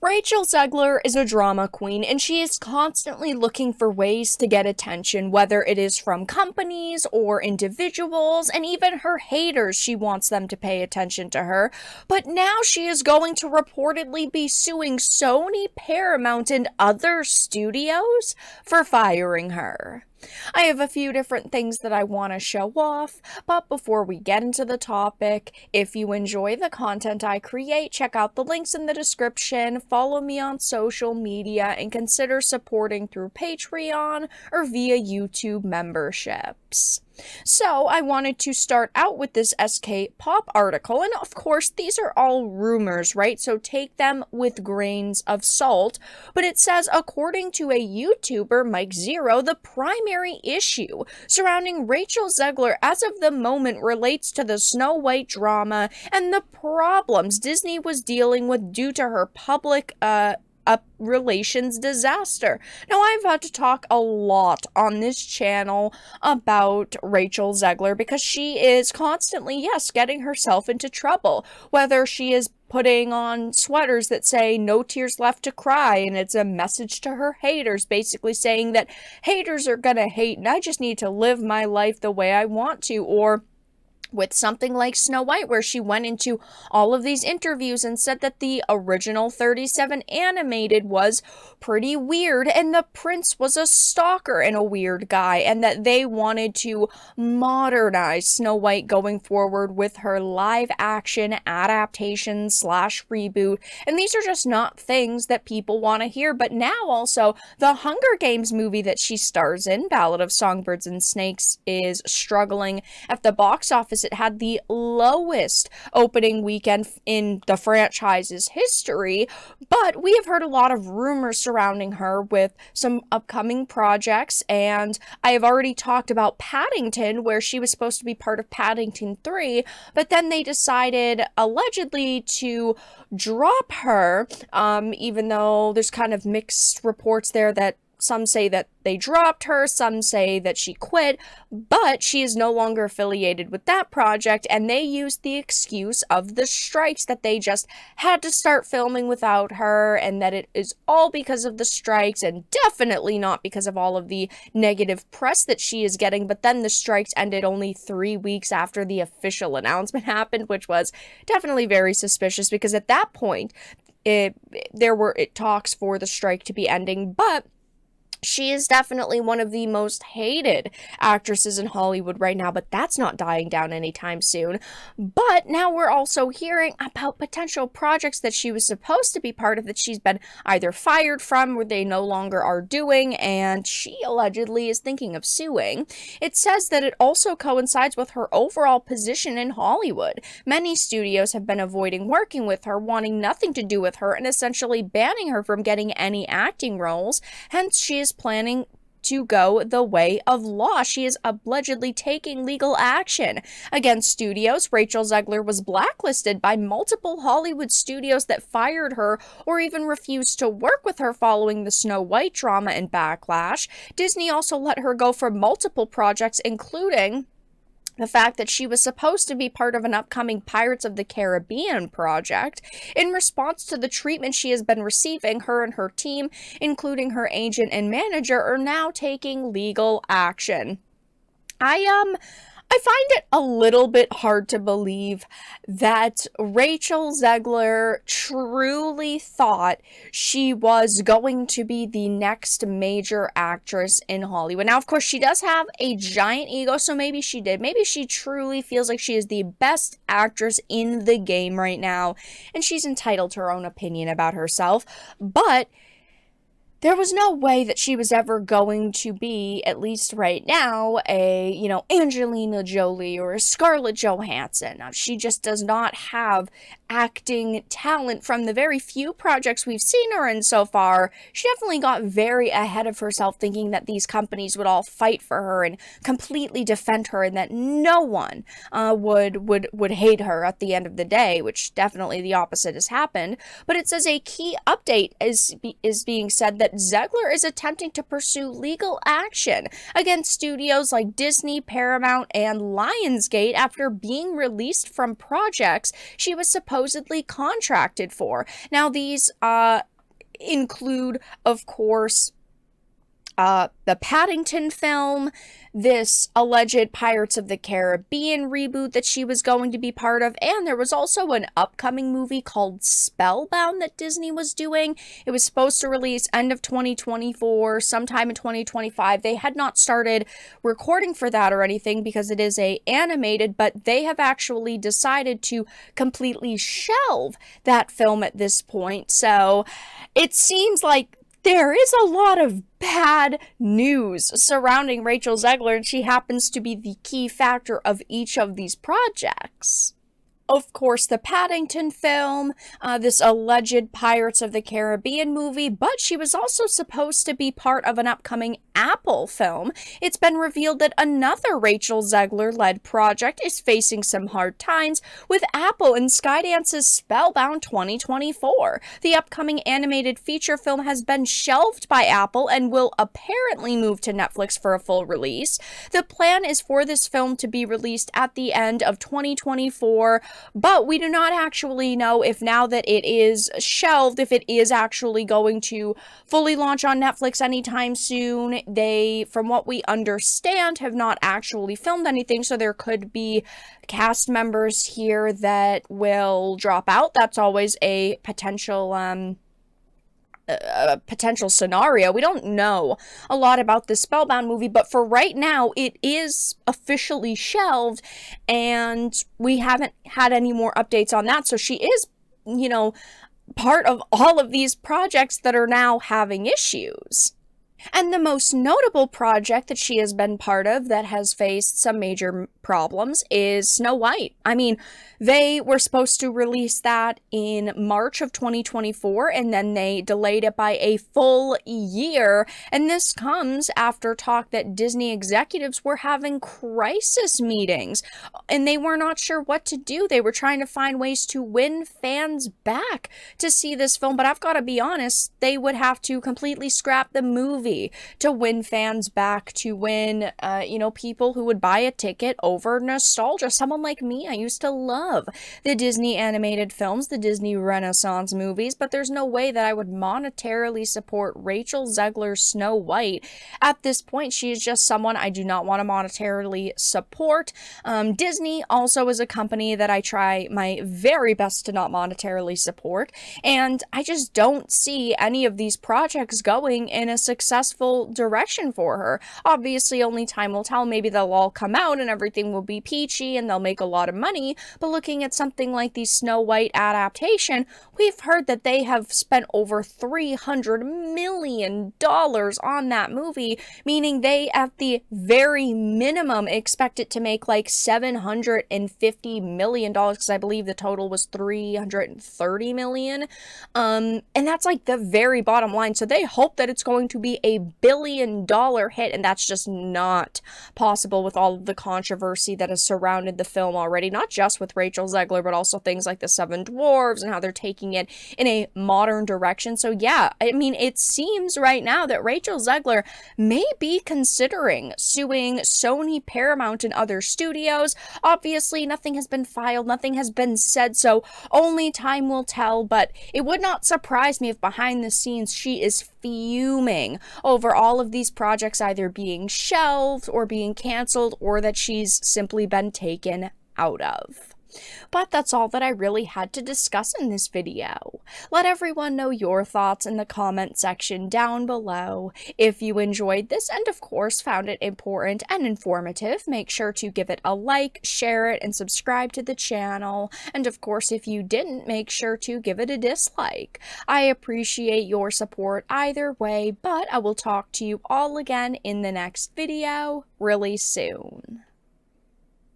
Rachel Zegler is a drama queen, and she is constantly looking for ways to get attention, whether it is from companies or individuals, and even her haters. She wants them to pay attention to her. But now she is going to reportedly be suing Sony, Paramount, and other studios for firing her. I have a few different things that I want to show off, but before we get into the topic, if you enjoy the content I create, check out the links in the description, follow me on social media, and consider supporting through Patreon or via YouTube memberships. So, I wanted to start out with this SK Pop article, and of course, these are all rumors, right? So take them with grains of salt. But it says, according to a YouTuber, Mike Zero, the primary issue surrounding Rachel Zegler as of the moment relates to the Snow White drama and the problems Disney was dealing with due to her public, relations disaster. Now, I've had to talk a lot on this channel about Rachel Zegler because she is constantly, yes, getting herself into trouble. Whether she is putting on sweaters that say "No tears left to cry," and it's a message to her haters, basically saying that haters are gonna hate and I just need to live my life the way I want to, or with something like Snow White, where she went into all of these interviews and said that the original 37 animated was pretty weird and the prince was a stalker and a weird guy, and that they wanted to modernize Snow White going forward with her live action adaptation slash reboot. And these are just not things that people want to hear. But now also the Hunger Games movie that she stars in, Ballad of Songbirds and Snakes, is struggling at the box office. It had the lowest opening weekend in the franchise's history, but we have heard a lot of rumors surrounding her with some upcoming projects, and I have already talked about Paddington, where she was supposed to be part of Paddington 3, but then they decided allegedly to drop her, even though there's kind of mixed reports there that some say that they dropped her, some say that she quit, but she is no longer affiliated with that project, and they used the excuse of the strikes, that they just had to start filming without her, and that it is all because of the strikes, and definitely not because of all of the negative press that she is getting. But then the strikes ended only 3 weeks after the official announcement happened, which was definitely very suspicious, because at that point, there were talks for the strike to be ending, but she is definitely one of the most hated actresses in Hollywood right now, but that's not dying down anytime soon. But now we're also hearing about potential projects that she was supposed to be part of that she's been either fired from or they no longer are doing, and she allegedly is thinking of suing. It says that it also coincides with her overall position in Hollywood. Many studios have been avoiding working with her, wanting nothing to do with her, and essentially banning her from getting any acting roles. Hence, she is planning to go the way of law. She is allegedly taking legal action against studios. Rachel Zegler was blacklisted by multiple Hollywood studios that fired her or even refused to work with her following the Snow White drama and backlash. Disney also let her go for multiple projects, including the fact that she was supposed to be part of an upcoming Pirates of the Caribbean project. In response to the treatment she has been receiving, her and her team, including her agent and manager, are now taking legal action. I find it a little bit hard to believe that Rachel Zegler truly thought she was going to be the next major actress in Hollywood. Now, of course, she does have a giant ego, so maybe she did. Maybe she truly feels like she is the best actress in the game right now, and she's entitled to her own opinion about herself. But there was no way that she was ever going to be, at least right now, Angelina Jolie or a Scarlett Johansson. She just does not have acting talent. From the very few projects we've seen her in so far, she definitely got very ahead of herself, thinking that these companies would all fight for her and completely defend her, and that no one would hate her at the end of the day, which definitely the opposite has happened. But it says a key update is being said that that Zegler is attempting to pursue legal action against studios like Disney, Paramount, and Lionsgate after being released from projects she was supposedly contracted for. Now, these include, of course, the Paddington film, this alleged Pirates of the Caribbean reboot that she was going to be part of, and there was also an upcoming movie called Spellbound that Disney was doing. It was supposed to release end of 2024, sometime in 2025. They had not started recording for that or anything because it is animated, but they have actually decided to completely shelve that film at this point. So it seems like there is a lot of bad news surrounding Rachel Zegler, and she happens to be the key factor of each of these projects. Of course, the Paddington film, this alleged Pirates of the Caribbean movie, but she was also supposed to be part of an upcoming Apple film. It's been revealed that another Rachel Zegler-led project is facing some hard times with Apple and Skydance's Spellbound 2024. The upcoming animated feature film has been shelved by Apple and will apparently move to Netflix for a full release. The plan is for this film to be released at the end of 2024, but we do not actually know if, now that it is shelved, if it is actually going to fully launch on Netflix anytime soon. They, from what we understand, have not actually filmed anything, so there could be cast members here that will drop out. That's always a potential scenario. We don't know a lot about the Spellbound movie, but for right now, it is officially shelved, and we haven't had any more updates on that. So she is, part of all of these projects that are now having issues. And the most notable project that she has been part of that has faced some major problems is Snow White. I mean, they were supposed to release that in March of 2024, and then they delayed it by a full year. And this comes after talk that Disney executives were having crisis meetings, and they were not sure what to do. They were trying to find ways to win fans back to see this film, but I've got to be honest, they would have to completely scrap the movie to win fans back, to win, people who would buy a ticket over nostalgia. Someone like me, I used to love the Disney animated films, the Disney Renaissance movies, but there's no way that I would monetarily support Rachel Zegler's Snow White. At this point, she is just someone I do not want to monetarily support. Disney also is a company that I try my very best to not monetarily support, and I just don't see any of these projects going in a successful direction for her. Obviously, only time will tell. Maybe they'll all come out and everything will be peachy and they'll make a lot of money, but looking at something like the Snow White adaptation, we've heard that they have spent over $300 million on that movie, meaning they, at the very minimum, expect it to make like $750 million, because I believe the total was $330 million. And that's like the very bottom line. So they hope that it's going to be a $1 billion hit, and that's just not possible with all of the controversy that has surrounded the film already, not just with Rachel Zegler, but also things like the Seven Dwarfs and how they're taking it in a modern direction. So yeah, I mean, it seems right now that Rachel Zegler may be considering suing Sony, Paramount, and other studios. Obviously, nothing has been filed, nothing has been said, so only time will tell, but it would not surprise me if behind the scenes she is fuming over all of these projects either being shelved or being canceled, or that she's simply been taken out of. But that's all that I really had to discuss in this video. Let everyone know your thoughts in the comment section down below. If you enjoyed this and of course found it important and informative, make sure to give it a like, share it, and subscribe to the channel. And of course, if you didn't, make sure to give it a dislike. I appreciate your support either way, but I will talk to you all again in the next video really soon.